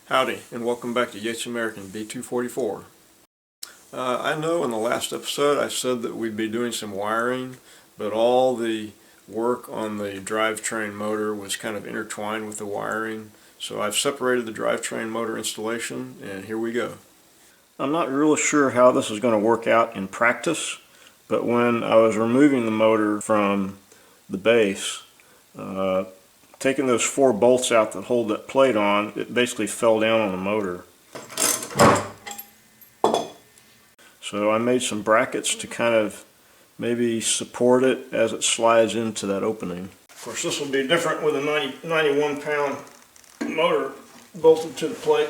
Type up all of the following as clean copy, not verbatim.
Howdy, and welcome back to Yates American B244. I know in the last episode I said that we'd be doing some wiring, but all the work on the drivetrain motor was kind of intertwined with the wiring, so I've separated the drivetrain motor installation, and here we go. I'm not really sure how this is going to work out in practice, but when I was removing the motor from the base, taking those 4 bolts out that hold that plate on, it basically fell down on the motor. So I made some brackets to kind of maybe support it as it slides into that opening. Of course, this will be different with a 91-pound motor bolted to the plate.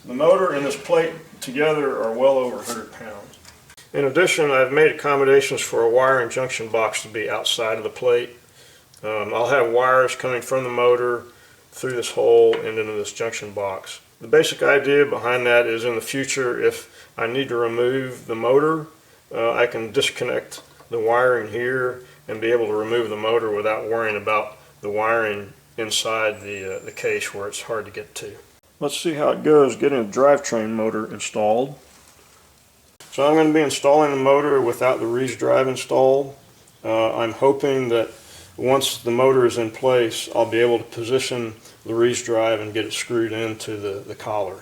The motor and this plate together are well over 100 pounds. In addition, I've made accommodations for a wire and junction box to be outside of the plate. I'll have wires coming from the motor through this hole and into this junction box. The basic idea behind that is in the future, if I need to remove the motor, I can disconnect the wiring here and be able to remove the motor without worrying about the wiring inside the case where it's hard to get to. Let's see how it goes getting the drivetrain motor installed. So I'm going to be installing the motor without the Reeves drive installed. I'm hoping that once the motor is in place, I'll be able to position the Reeves drive and get it screwed into the collar.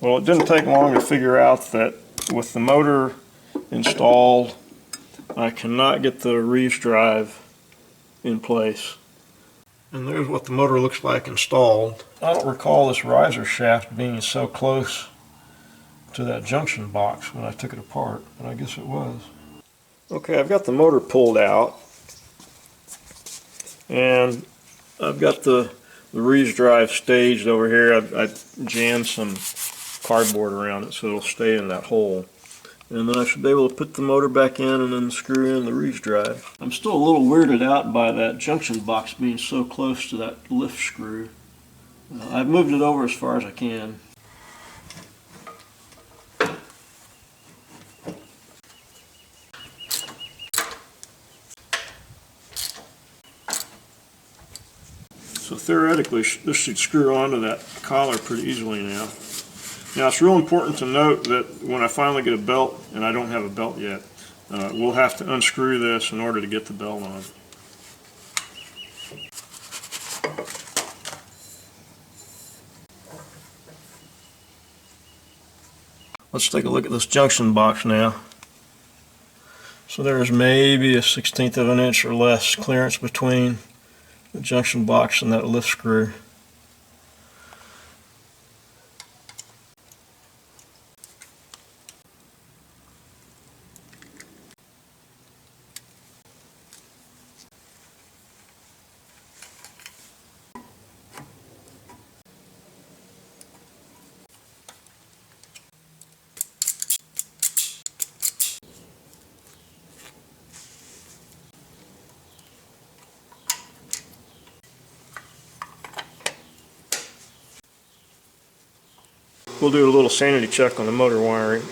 Well, it didn't take long to figure out that with the motor installed, I cannot get the Reeves drive in place. And there's what the motor looks like installed. I don't recall this riser shaft being so close to that junction box when I took it apart, but I guess it was. Okay, I've got the motor pulled out, and I've got the Reeves drive staged over here. I've jammed some cardboard around it so it'll stay in that hole. And then I should be able to put the motor back in and then screw in the Reeves drive. I'm still a little weirded out by that junction box being so close to that lift screw. I've moved it over as far as I can. So theoretically, this should screw onto that collar pretty easily now. Now it's real important to note that when I finally get a belt, and I don't have a belt yet, we'll have to unscrew this in order to get the belt on. Let's take a look at this junction box now. So there's maybe a 1/16 of an inch or less clearance between the junction box and that lift screw. We'll do a little sanity check on the motor wiring.